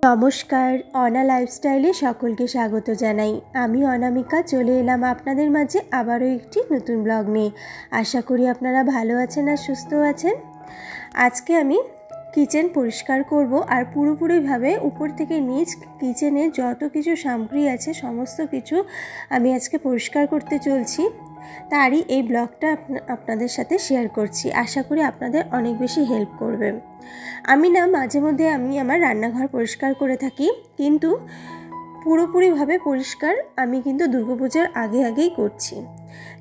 নমস্কার, অনা লাইফস্টাইলে সকলকে স্বাগত জানাই। আমি অনামিকা চলে এলাম আপনাদের মাঝে আবারও একটি নতুন ব্লগ নিয়ে। আশা করি আপনারা ভালো আছেন আর সুস্থ আছেন। আজকে আমি কিচেন পরিষ্কার করব আর পুরোপুরিভাবে উপর থেকে নিচ কিচেনের যত কিছু সামগ্রী আছে সমস্ত কিছু আমি আজকে পরিষ্কার করতে চলছি। তারই এই ব্লগটা আপনাদের সাথে শেয়ার করছি। আশা করি আপনাদের অনেক বেশি হেল্প করবে। আমি মাঝে মধ্যে আমার রান্নাঘর পরিষ্কার করে থাকি, কিন্তু পুরোপুরিভাবে পরিষ্কার আমি কিন্তু দুর্গাপূজার আগেই করছি।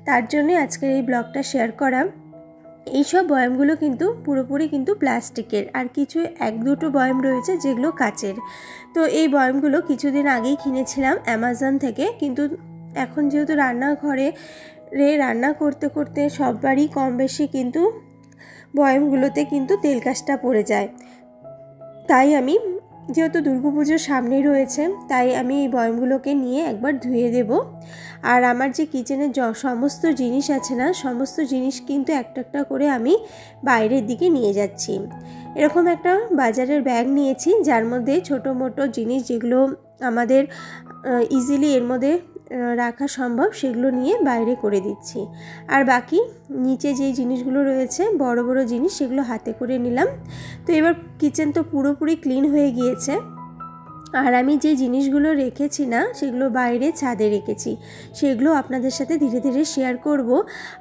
তার জন্য আজকের এই ব্লগটা শেয়ার করা। এইসব বয়ামগুলো কিন্তু পুরোপুরি প্লাস্টিকের, আর কিছু এক দুটো বয়াম রয়েছে যেগুলো কাচের। তো এই বয়ামগুলো কিছুদিন আগেই কিনেছিলাম অ্যামাজন থেকে, কিন্তু এখন যেহেতু রান্নাঘরে রান্না করতে করতে সববারই কম বেশি কিন্তু বয়ামগুলোতে তেল কাজটা পড়ে যায়। তাই আমি যেহেতু দুর্গাপুজোর সামনেই রয়েছে, তাই আমি এই বয়ামগুলোকে নিয়ে একবার ধুয়ে দেব। আর আমার যে কিচেনের সমস্ত জিনিস আছে সমস্ত জিনিস কিন্তু একটা একটা করে আমি বাইরের দিকে নিয়ে যাচ্ছি। এরকম একটা বাজারের ব্যাগ নিয়েছি, যার মধ্যে ছোটো মোটো জিনিস যেগুলো আমাদের ইজিলি এর মধ্যে রাখা সম্ভব সেগুলো নিয়ে বাইরে করে দিচ্ছি। আর বাকি নিচে যেই জিনিসগুলো রয়েছে বড় বড় জিনিস সেগুলো হাতে করে নিলাম। তো এবার কিচেন তো পুরোপুরি ক্লিন হয়ে গিয়েছে। আর আমি যে জিনিসগুলো রেখেছি সেগুলো বাইরে ছাদে রেখেছি, সেগুলো আপনাদের সাথে ধীরে ধীরে শেয়ার করব।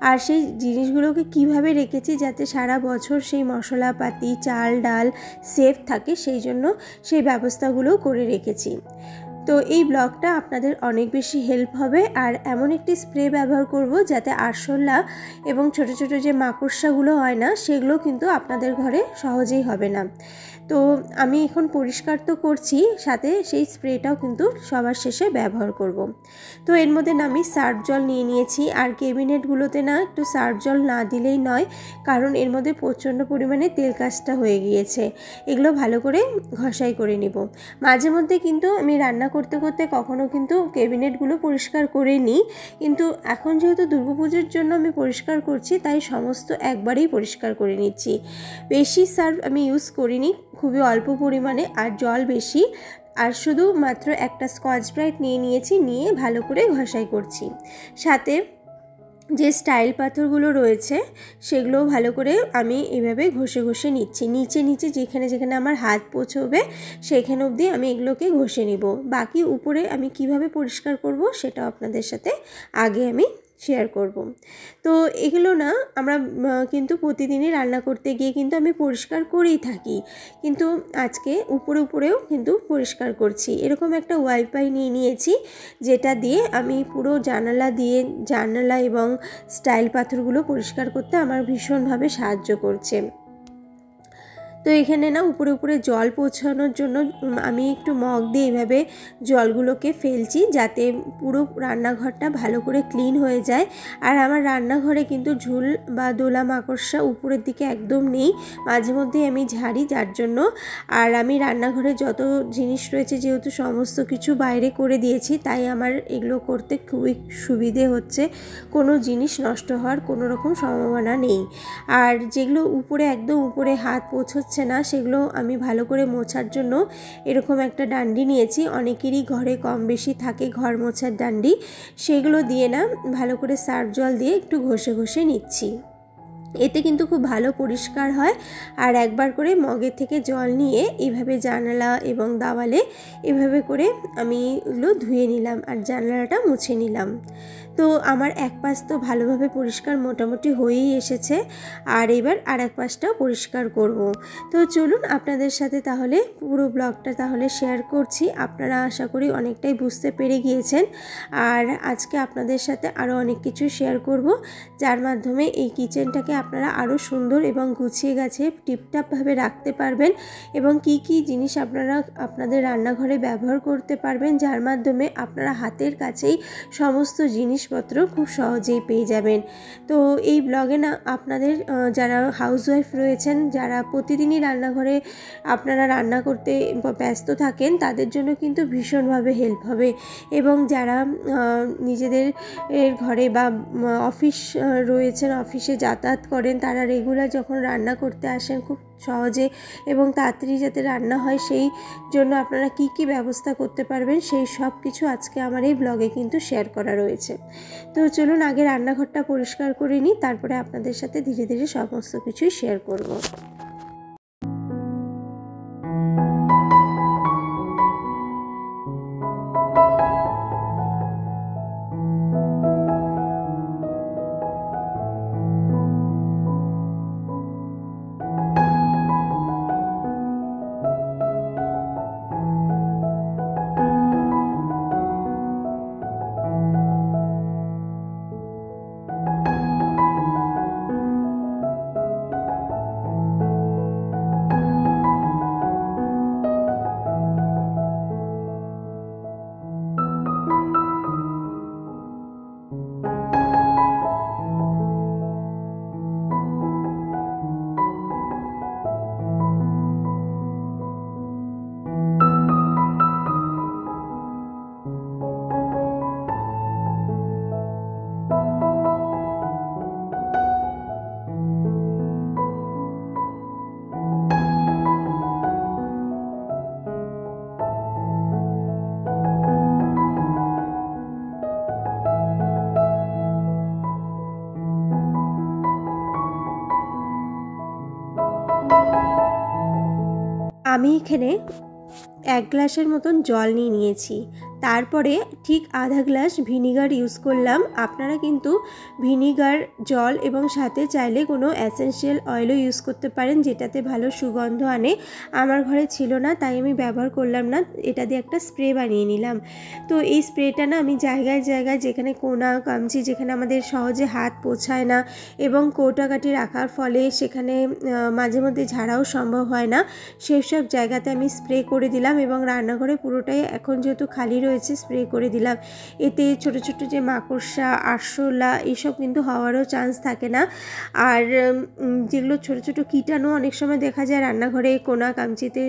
আর সেই জিনিসগুলোকে কিভাবে রেখেছি যাতে সারা বছর সেই মশলাপাতি চাল ডাল সেফ থাকে, সেই জন্য সেই ব্যবস্থাগুলোও করে রেখেছি। তো এই ব্লগটা আপনাদের অনেক বেশি হেল্প হবে। আর এমন একটি স্প্রে ব্যবহার করব যাতে আরশোলা এবং ছোট ছোট যে মাকড়সাগুলো হয় সেগুলো কিন্তু আপনাদের ঘরে সহজেই হবে না। তো আমি এখন পরিষ্কার তো করছি, সাথে সেই স্প্রেটাও কিন্তু সবার শেষে ব্যবহার করব। তো এর মধ্যে আমি সার্ফ জল নিয়ে নিয়েছি। আর ক্যাবিনেটগুলোতে একটু সার্ফ জল না দিলেই নয়, কারণ এর মধ্যে প্রচণ্ড পরিমাণে তেল কাজটা হয়ে গিয়েছে। এগুলো ভালো করে ঘষাই করে নিব। মাঝে মধ্যে কিন্তু আমি রান্না করতে করতে কখনো ক্যাবিনেটগুলো পরিষ্কার করে নিই, কিন্তু এখন যেহেতু দুর্গাপুজোর জন্য আমি পরিষ্কার করছি, তাই সমস্ত একবারেই পরিষ্কার করে নিচ্ছি। বেশি সার্ফ আমি ইউজ করিনি, খুবই অল্প পরিমাণে, আর জল বেশি। আর শুধু মাত্র একটা স্কচ ব্রাইট নিয়েছি, নিয়ে ভালো করে ঘষাই করছি। সাথে যে স্টাইল পাথরগুলো রয়েছে সেগুলো ভালো করে আমি এভাবে ঘষে ঘষে নিচ্ছি। নিচে নিচে যেখানে যেখানে আমার হাত পৌঁছবে সেখানে অবধি আমি এগুলোকে ঘষে নিব। বাকি উপরে আমি কিভাবে পরিষ্কার করব সেটা আপনাদের সাথে আগে আমি শেয়ার করব। তো এগুলো আমরা কিন্তু প্রতিদিনই রান্না করতে গিয়ে আমি পরিষ্কার করেই থাকি, কিন্তু আজকে উপরেও পরিষ্কার করছি। এরকম একটা ওয়াইপাই নিয়েছি, যেটা দিয়ে আমি পুরো জানালা এবং স্টাইল পাথরগুলো পরিষ্কার করতে আমার ভীষণভাবে সাহায্য করছে। তো এখানে উপরে জল পৌঁছানোর জন্য আমি একটু মগ দিয়ে এইভাবে জলগুলোকে ফেলছি, যাতে পুরো রান্নাঘরটা ভালো করে ক্লিন হয়ে যায়। আর আমার রান্নাঘরে ঝুল বা দোলা মাকড়সা উপরের দিকে একদম নেই, মাঝে মধ্যে আমি ঝাড়ি, যার জন্য। আর আমি রান্নাঘরে যত জিনিস রয়েছে যেহেতু সমস্ত কিছু বাইরে করে দিয়েছি, তাই আমার এগুলো করতে খুবই সুবিধে হচ্ছে। কোনো জিনিস নষ্ট হওয়ার কোনো রকম সম্ভাবনা নেই। আর যেগুলো একদম উপরে হাত পৌঁছচ্ছে সেগুলো আমি ভালো করে মোছার জন্য এরকম একটা ডান্ডি নিয়েছি। অনেকেরই ঘরে কম বেশি থাকে ঘর মোছার ডান্ডি, সেগুলো দিয়ে ভালো করে সার্ফ জল দিয়ে একটু ঘষে ঘষে নিচ্ছি। এতে খুব ভালো পরিষ্কার হয়। আর একবার করে মগের থেকে জল নিয়ে এইভাবে জানালা এবং দেওয়ালে এভাবে করে আমি এগুলো ধুয়ে নিলাম আর জানালাটা মুছে নিলাম। তো আমার এক পাশ তো ভালোভাবে পরিষ্কার মোটামুটি হয়েই এসেছে, আর এবার আর এক পাশটাও পরিষ্কার করব। তো চলুন আপনাদের সাথে তাহলে পুরো ব্লগটা শেয়ার করছি। আপনারা আশা করি অনেকটাই বুঝতে পেরে গিয়েছেন। আর আজকে আপনাদের সাথে আরও অনেক কিছু শেয়ার করব, যার মাধ্যমে এই কিচেনটাকে আপনারা আরও সুন্দর এবং গুছিয়ে গাছে টিপটাপভাবে রাখতে পারবেন, এবং কি কি জিনিস আপনারা আপনাদের রান্নাঘরে ব্যবহার করতে পারবেন, যার মাধ্যমে আপনারা হাতের কাছেই সমস্ত জিনিসপত্র খুব সহজেই পেয়ে যাবেন। তো এই ব্লগে আপনাদের যারা হাউসওয়াইফ রয়েছেন, যারা প্রতিদিনই রান্নাঘরে আপনারা রান্না করতে ব্যস্ত থাকেন, তাদের জন্য ভীষণভাবে হেল্প হবে। এবং যারা নিজেদের ঘরে বা অফিস রয়েছেন, অফিসে যাতায়াত করেন তারা রেগুলার যখন রান্না করতে আসেন খুব সহজে এবং তাড়াতাড়ি যাতে রান্না হয় সেই জন্য আপনারা কি কি ব্যবস্থা করতে পারবেন সেই সব কিছু আজকে আমার এই ব্লগে কিন্তু শেয়ার করা রয়েছে। তো চলুন আগে রান্নাঘরটা পরিষ্কার করে নিই, তারপরে আপনাদের সাথে ধীরে ধীরে সমস্ত কিছুই শেয়ার করব। আমি এখানে 1 গ্লাসের মতন জল নিয়েছি, তারপরে ঠিক আধা গ্লাস ভিনিগার ইউজ করলাম। আপনারা কিন্তু ভিনিগার, জল এবং সাথে চাইলে কোনো এসেনশিয়াল অয়েলও ইউজ করতে পারেন যেটাতে ভালো সুগন্ধ আনে। আমার ঘরে ছিল না তাই আমি ব্যবহার করলাম না, এটা দিয়ে একটা স্প্রে বানিয়ে নিলাম। তো এই স্প্রেটা না আমি জায়গায় জায়গায় যেখানে কোনা কামচি যেখানে আমাদের সহজে হাত পৌঁছায় না এবং কৌটাকাটি রাখার ফলে সেখানে মাঝে মধ্যে ঝাড়াও সম্ভব হয় না, সেই সব জায়গাতে আমি স্প্রে করে দিলাম এবং রান্নাঘরে পুরোটাই এখন যেহেতু খালি রয়েছে স্প্রে করে দিলাম। এতে ছোট ছোট যে মাকড়সা, আরশোলা এইসব কিন্তু হওয়ারও চান্স থাকে না। আর যেগুলো ছোট ছোট কীটাণু অনেক সময় দেখা যায় রান্নাঘরে কোনা কামচিতে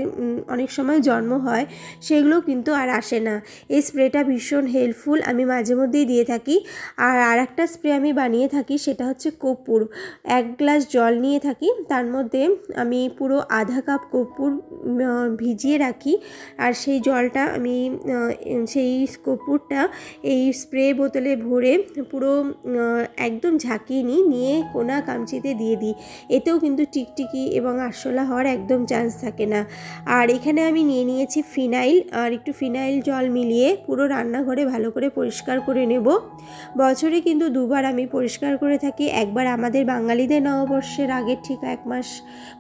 অনেক সময় জন্ম হয়, সেগুলো কিন্তু আর আসে না। এই স্প্রেটা ভীষণ হেল্পফুল, আমি মাঝে মধ্যেই দিয়ে থাকি। আর একটা স্প্রে আমি বানিয়ে থাকি, সেটা হচ্ছে কর্পূর। 1 গ্লাস জল নিয়ে থাকি, তার মধ্যে আমি পুরো আধা কাপ কর্পূর ভিজিয়ে রাখি, আর সেই জলটা আমি সেই কর্পূরটা এই স্প্রে বোতলে ভরে পুরো একদম ঝাঁকিয়ে নিয়ে কোনা কামচিতে দিয়ে দিই। এতেও কিন্তু টিকটিকি এবং আরশোলা হওয়ার একদম চান্স থাকে না। আর এখানে আমি নিয়েছি ফিনাইল, আর একটু ফিনাইল জল মিলিয়ে পুরো রান্নাঘরে ভালো করে পরিষ্কার করে নেব। বছরে কিন্তু 2 বার আমি পরিষ্কার করে থাকি, একবার আমাদের বাঙালিদের নববর্ষের আগে ঠিক 1 মাস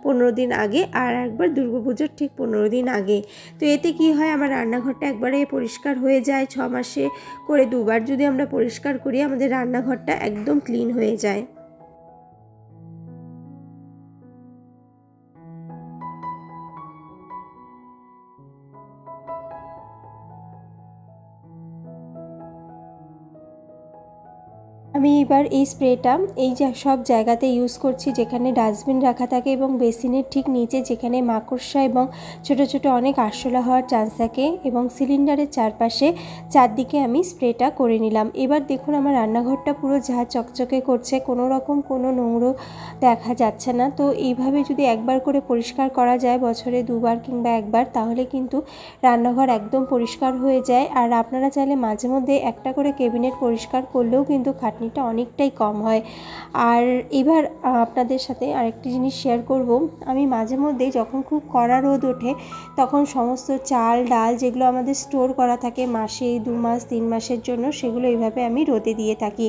15 দিন আগে, আর একবার দুর্গাপুজোর ঠিক 15 দিন আগে। তো এতে কি হয়, আমার রান্নাঘরটা একবারে পরিষ্কার হয়ে যায়। 6 মাসে করে 2 বার যদি আমরা পরিষ্কার করি আমাদের রান্নাঘরটা একদম ক্লিন হয়ে যায়। আমি এবার এই স্প্রেটা এই যে সব জায়গাতে ইউজ করছি যেখানে ডাস্টবিন রাখা থাকে এবং বেসিনের ঠিক নিচে যেখানে মাকড়সা এবং ছোট ছোট অনেক আরশোলা হওয়ার চান্স থাকে, এবং সিলিন্ডারের চারদিকে আমি স্প্রেটা করে নিলাম। এবার দেখুন আমার রান্নাঘরটা পুরো ঝাঁ চকচকে করছে, কোনো রকম কোনো নোংরো দেখা যাচ্ছে না। তো এইভাবে যদি একবার করে পরিষ্কার করা যায় বছরে 2 বার কিংবা 1 বার, তাহলে কিন্তু রান্নাঘর একদম পরিষ্কার হয়ে যায়। আর আপনারা চাইলে মাঝে মধ্যে একটা করে ক্যাবিনেট পরিষ্কার করলেও কিন্তু খাটনিটা অনেকটাই কম হয়। আর এবার আপনাদের সাথে আরেকটি জিনিস শেয়ার করব। আমি মাঝে মধ্যে যখন খুব কড়া রোদ ওঠে তখন সমস্ত চাল ডাল যেগুলো আমাদের স্টোর করা থাকে মাসে 2 মাস 3 মাসের জন্য, সেগুলো এইভাবে আমি রোদে দিয়ে থাকি।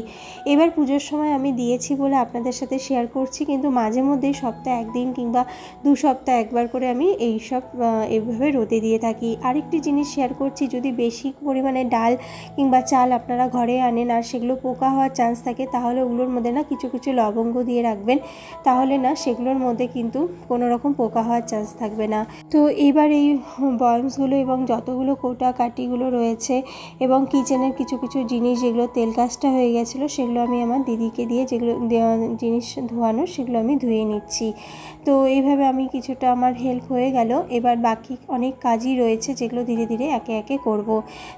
এবার পুজোর সময় আমি দিয়েছি বলে আপনাদের সাথে শেয়ার করছি, কিন্তু মাঝে মধ্যেই সপ্তাহে 1 দিন কিংবা 2 সপ্তাহে 1 বার করে আমি এইভাবে রোদে দিয়ে থাকি। আরেকটি জিনিস শেয়ার করছি, যদি বেশি পরিমাণে ডাল কিংবা চাল আপনারা ঘরে আনেন আর সেগুলো পোকা হওয়ার চান্স থাকে, তাহলে ওগুলোর মধ্যে না কিছু কিছু লবঙ্গ দিয়ে রাখবেন, তাহলে না সেগুলোর মধ্যে কিন্তু কোনো রকম পোকা হওয়ার চান্স থাকবে না। তো এবার এই বয়ামসগুলো এবং যতগুলো কৌটা কাটিগুলো রয়েছে এবং কিচেনের কিছু কিছু জিনিস যেগুলো তেল কাজটা হয়ে গেছিলো সেগুলো আমি আমার দিদিকে দিয়ে যেগুলো জিনিস ধোয়ানো সেগুলো আমি ধুয়ে নিচ্ছি। তো এইভাবে আমি কিছুটা আমার হেল্প হয়ে গেল। এবার বাকি অনেক কাজই রয়েছে যেগুলো ধীরে ধীরে একে একে করব।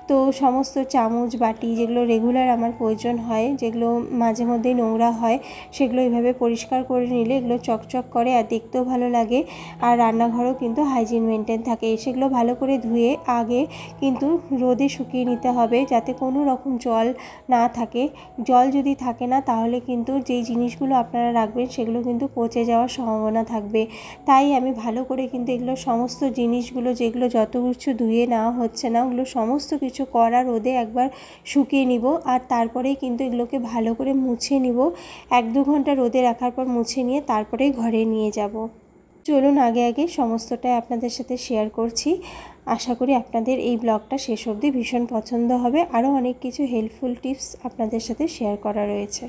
তো সমস্ত চামচ বাটি যেগুলো রেগুলার আমার প্রয়োজন হয়, যেগুলো যেগুলো মাঝে মধ্যেই নোংরা হয় সেগুলো এইভাবে পরিষ্কার করে নিলে এগুলো চকচক করে আর দেখতেও ভালো লাগে, আর রান্নাঘরও কিন্তু হাইজিন মেনটেন থাকে। সেগুলো ভালো করে ধুয়ে আগে কিন্তু রোদে শুকিয়ে নিতে হবে যাতে কোনো রকম জল না থাকে। জল যদি থাকে না তাহলে কিন্তু যেই জিনিসগুলো আপনারা রাখবেন সেগুলো কিন্তু পচে যাওয়ার সম্ভাবনা থাকবে। তাই আমি ভালো করে কিন্তু এগুলো সমস্ত জিনিসগুলো যেগুলো যত কিছু ধুয়ে নেওয়া হচ্ছে না ওগুলো সমস্ত কিছু কড়া রোদে একবার শুকিয়ে নিব, আর তারপরেই কিন্তু এগুলোকে ভালো করে মুছে নিব। 1-2 ঘন্টা রোদে রাখার পর মুছে নিয়ে তারপরেই ঘরে নিয়ে যাব। চলুন আগে সমস্তটাই আপনাদের সাথে শেয়ার করছি। আশা করি আপনাদের এই ব্লগটা শেষ অবধি ভীষণ পছন্দ হবে। আরও অনেক কিছু হেল্পফুল টিপস আপনাদের সাথে শেয়ার করা রয়েছে।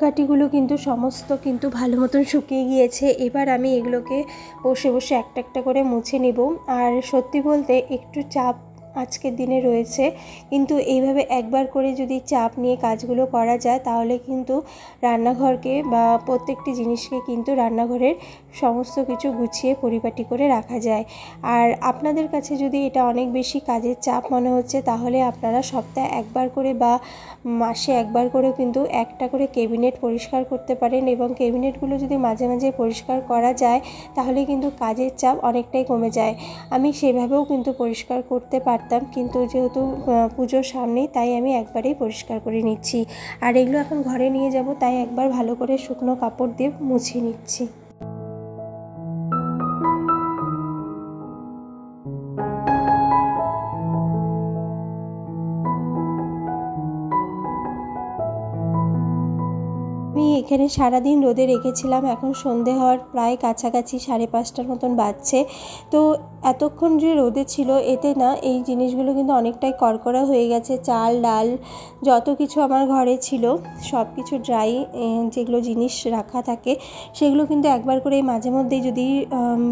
কাঠিগুলো কিন্তু সমস্ত কিন্তু ভালো মতন শুকিয়ে গিয়েছে। এবার আমি এগুলোকে বসে বসে একটা একটা করে মুছে নিব। আর সত্যি বলতে একটু চাপ আজকের দিনে রয়েছে, কিন্তু এইভাবে একবার করে যদি চাপ নিয়ে কাজগুলো করা যায় তাহলে কিন্তু রান্নাঘরকে বা প্রত্যেকটি জিনিসকে কিন্তু রান্নাঘরের সমস্ত কিছু গুছিয়ে পরিপাটি করে রাখা যায়। আর আপনাদের কাছে যদি এটা অনেক বেশি কাজের চাপ মনে হচ্ছে তাহলে আপনারা সপ্তাহে একবার করে বা মাসে একবার করেও কিন্তু একটা করে ক্যাবিনেট পরিষ্কার করতে পারেন, এবং ক্যাবিনেটগুলো যদি মাঝে মাঝে পরিষ্কার করা যায় তাহলে কিন্তু কাজের চাপ অনেকটাই কমে যায়। আমি সেভাবেও কিন্তু পরিষ্কার করতে পারতাম, কিন্তু যেহেতু পুজোর সামনেই তাই আমি একবারেই পরিষ্কার করে নিচ্ছি। আর এগুলো এখন ঘরে নিয়ে যাব, তাই একবার ভালো করে শুকনো কাপড় দিয়ে মুছিয়ে নিচ্ছি। আমি এখানে সারাদিন রোদে রেখেছিলাম, এখন সন্ধে হওয়ার প্রায় কাছাকাছি 5:30টার মতন বাজছে। তো এতক্ষণ যে রোদে ছিল এতে না এই জিনিসগুলো কিন্তু অনেকটাই কড়কড়া হয়ে গেছে। চাল ডাল যত কিছু আমার ঘরে ছিল সব কিছু ড্রাই যেগুলো জিনিস রাখা থাকে সেগুলো কিন্তু একবার করে মাঝে মধ্যেই যদি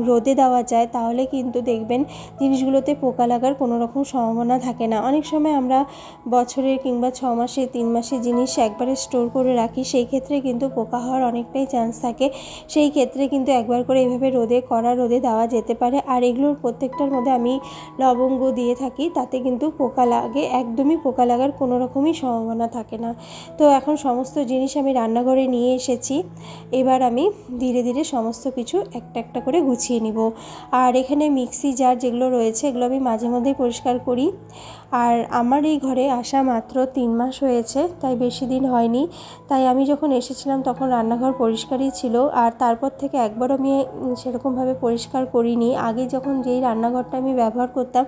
রোদে দেওয়া যায় তাহলে কিন্তু দেখবেন জিনিসগুলোতে পোকা লাগার কোনো রকম সম্ভাবনা থাকে না। অনেক সময় আমরা বছরের কিংবা 6 মাসে 3 মাসে জিনিস একবারে স্টোর করে রাখি, সেই ক্ষেত্রে কিন্তু পোকা হওয়ার অনেকটাই চান্স থাকে। সেই ক্ষেত্রে কিন্তু একবার করে এইভাবে কড়া রোদে দেওয়া যেতে পারে। আর এগুলোর প্রত্যেকটার মধ্যে আমি লবঙ্গ দিয়ে থাকি, তাতে কিন্তু পোকা লাগে, একদমই পোকা লাগার কোনো রকমই সম্ভাবনা থাকে না। তো এখন সমস্ত জিনিস আমি রান্নাঘরে নিয়ে এসেছি, এবার আমি ধীরে ধীরে সমস্ত কিছু একটা একটা করে গুছিয়ে নিব। আর এখানে মিক্সি জার যেগুলো রয়েছে এগুলো আমি মাঝে মধ্যেই পরিষ্কার করি। আর আমার এই ঘরে আসা মাত্র 3 মাস হয়েছে, তাই বেশি দিন হয়নি। তাই আমি যখন এসেছিলাম তখন রান্নাঘর পরিষ্কারই ছিল, আর তারপর থেকে একবারও আমি সেরকমভাবে পরিষ্কার করিনি। আগে যখন যেই রান্নাঘরটা আমি ব্যবহার করতাম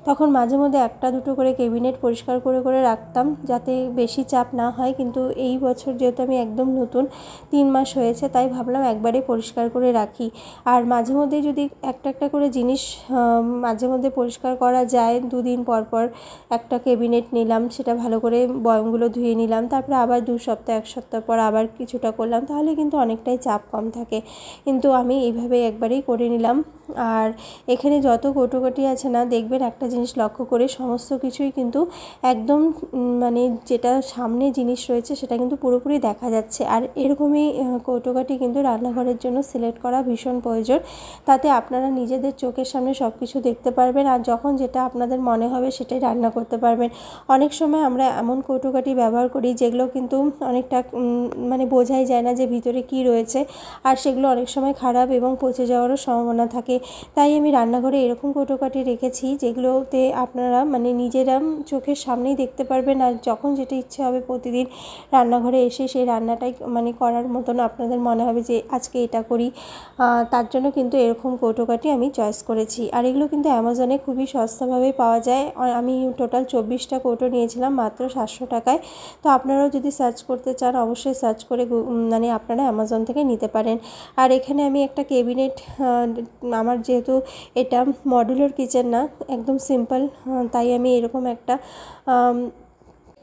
তখন মাঝে মধ্যে 1-2 করে ক্যাবিনেট পরিষ্কার করে করে রাখতাম যাতে বেশি চাপ না হয়, কিন্তু এই বছর যেহেতু আমি একদম নতুন 3 মাস হয়েছে তাই ভাবলাম একবারে পরিষ্কার করে রাখি। আর মাঝে মধ্যে যদি একটা একটা করে জিনিস মাঝে মধ্যে পরিষ্কার করা যায়, 2 দিন পর পর একটা ক্যাবিনেট নিলাম, সেটা ভালো করে বয়মগুলো ধুয়ে নিলাম, তারপরে আবার 2 সপ্তাহ 1 সপ্তাহ পর আবার কিছুটা করলাম, তাহলে কিন্তু অনেকটাই চাপ কম থাকে। কিন্তু আমি এইভাবে একবারেই করে নিলাম। আর এখানে যত কৌটোকাটি আছে না দেখবেন একটা জিনিস লক্ষ্য করে সমস্ত কিছুই কিন্তু একদম মানে যেটা সামনে জিনিস রয়েছে সেটা কিন্তু পুরোপুরি দেখা যাচ্ছে। আর এরকমই কৌটোকাটি কিন্তু রান্নাঘরের জন্য সিলেক্ট করা ভীষণ প্রয়োজন, তাতে আপনারা নিজেদের চোখের সামনে সব কিছু দেখতে পারবেন, আর যখন যেটা আপনাদের মনে হবে সেটাই রান্না করতে পারবেন। অনেক সময় আমরা এমন কৌটোকাটি ব্যবহার করি যেগুলো কিন্তু অনেকটা মানে বোঝাই যায় না যে ভিতরে কি রয়েছে, আর সেগুলো অনেক সময় খারাপ এবং পচে যাওয়ারও সম্ভাবনা থাকে। তাই আমি রান্নাঘরে এরকম কৌটোকাটি রেখেছি যেগুলোতে আপনারা মানে নিজেরা চোখের সামনেই দেখতে পারবেন, আর যখন যেটা ইচ্ছে হবে প্রতিদিন রান্নাঘরে এসে সেই রান্নাটাই মানে করার মতন আপনাদের মনে হবে যে আজকে এটা করি। তার জন্য কিন্তু এরকম কৌটোকাটি আমি চয়েস করেছি। আর এগুলো কিন্তু অ্যামাজনে খুবই সস্তাভাবে পাওয়া যায়। আমি টোটাল 24টা কৌটো নিয়েছিলাম মাত্র 700 টাকায়। তো আপনারাও যদি সার্চ করতে চান অবশ্যই সার্চ করে মানে আপনারা অ্যামাজন থেকে নিতে পারেন। আর এখানে আমি একটা ক্যাবিনেট, আমার যেহেতু এটা মডুলার কিচেন না একদম সিম্পল, তাই আমি এরকম একটা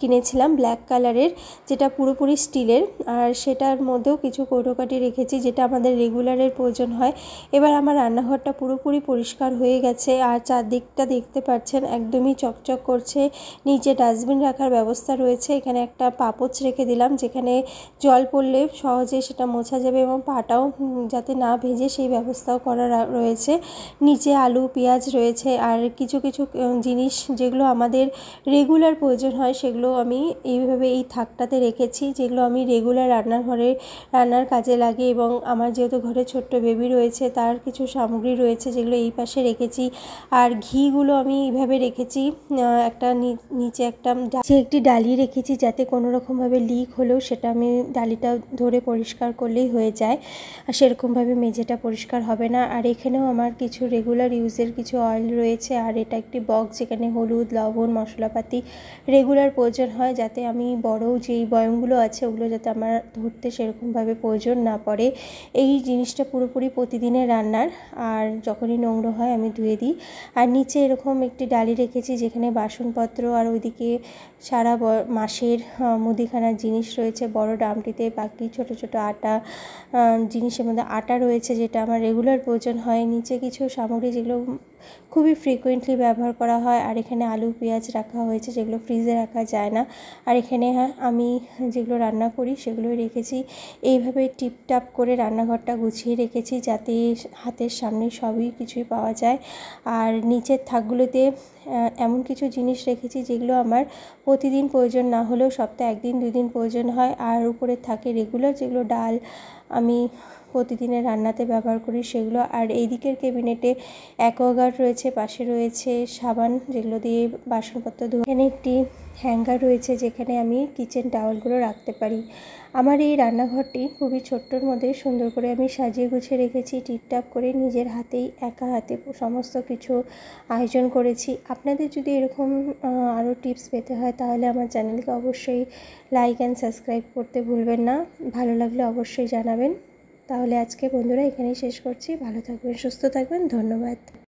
কিনেছিলাম ব্ল্যাক কালারের, যেটা পুরোপুরি স্টিলের, আর সেটার মধ্যেও কিছু কৌটোকাঠি রেখেছি যেটা আমাদের রেগুলারের প্রয়োজন হয়। এবার আমার রান্নাঘরটা পুরোপুরি পরিষ্কার হয়ে গেছে, আর চারদিকটা দেখতে পাচ্ছেন একদমই চকচক করছে। নিচে ডাস্টবিন রাখার ব্যবস্থা রয়েছে, এখানে একটা পাপোছ রেখে দিলাম যেখানে জল পড়লে সহজে সেটা মোছা যাবে এবং পাটাও যাতে না ভেজে সেই ব্যবস্থাও করা রয়েছে। নিচে আলু পেঁয়াজ রয়েছে, আর কিছু কিছু জিনিস যেগুলো আমাদের রেগুলার প্রয়োজন হয় সেগুলো আমি এইভাবে এই থাকটাতে রেখেছি, যেগুলো আমি রেগুলার রান্নার কাজে লাগে। এবং আমার যেহেতু ঘরে ছোট্ট বেবি রয়েছে তার কিছু সামগ্রী রয়েছে যেগুলো এই পাশে রেখেছি। আর ঘিগুলো আমি এইভাবে রেখেছি, একটা নিচে একটি ডালি রেখেছি যাতে কোনো রকমভাবে লিক হলেও সেটা আমি ডালিটা ধরে পরিষ্কার করলেই হয়ে যায়, আর সেরকমভাবে মেঝেটা পরিষ্কার হবে না। আর এখানেও আমার কিছু রেগুলার ইউজের কিছু অয়েল রয়েছে, আর এটা একটি বক্স যেখানে হলুদ লবণ মশলাপাতি রেগুলার প্রয়োজন হয়, যাতে আমি বড় যেই বয়মগুলো আছে ওগুলো যাতে আমার ধরতে সেরকমভাবে প্রয়োজন না পড়ে। এই জিনিসটা পুরোপুরি প্রতিদিনের রান্নার, আর যখনই নোংরা হয় আমি ধুয়ে দিই। আর নিচে এরকম একটি ডালি রেখেছি যেখানে বাসনপত্র, আর ওইদিকে সারা মাসের মুদিখানার জিনিস রয়েছে বড় ড্রামটিতে। বাকি ছোট ছোট আটা জিনিসের মধ্যে আটা রয়েছে যেটা আমার রেগুলার প্রয়োজন হয়। নিচে কিছু সামগ্রী যেগুলো খুবই ফ্রিকুয়েন্টলি ব্যবহার করা হয়, আর এখানে আলু পেঁয়াজ রাখা হয়েছে যেগুলো ফ্রিজে রাখা যায় না। আর এখানে আমি যেগুলো রান্না করি সেগুলোই রেখেছি। এইভাবে টিপটাপ করে রান্নাঘরটা গুছিয়ে রেখেছি যাতে হাতের সামনে সবই কিছুই পাওয়া যায়। আর নিচের থাকগুলোতে এমন কিছু জিনিস রেখেছি যেগুলো আমার প্রতিদিন প্রয়োজন না হলেও সপ্তাহে 1 দিন 2 দিন প্রয়োজন হয়। আর উপরে থাকে রেগুলার যেগুলো ডাল আমি প্রতিদিনের রান্নাতে ব্যবহার করি সেগুলো। আর এই দিকের ক্যাবিনেটে অ্যাকোয়াগার্ড রয়েছে, পাশে রয়েছে সাবান যেগুলো দিয়ে বাসনপত্র ধোয়া। এখানে একটি হ্যাঙ্গার রয়েছে যেখানে আমি কিচেন টাওয়ালগুলো রাখতে পারি। আমার এই রান্নাঘরটি খুবই ছোট্টর মধ্যে সুন্দর করে আমি সাজিয়ে গুছিয়ে রেখেছি, টিপটাপ করে নিজের হাতেই একা হাতে সমস্ত কিছু আয়োজন করেছি। আপনাদের যদি এরকম আরও টিপস পেতে হয় তাহলে আমার চ্যানেলকে অবশ্যই লাইক অ্যান্ড সাবস্ক্রাইব করতে ভুলবেন না। ভালো লাগলে অবশ্যই জানাবেন। তাহলে আজকে বন্ধুরা এখানেই শেষ করছি। ভালো থাকবেন, সুস্থ থাকবেন, ধন্যবাদ।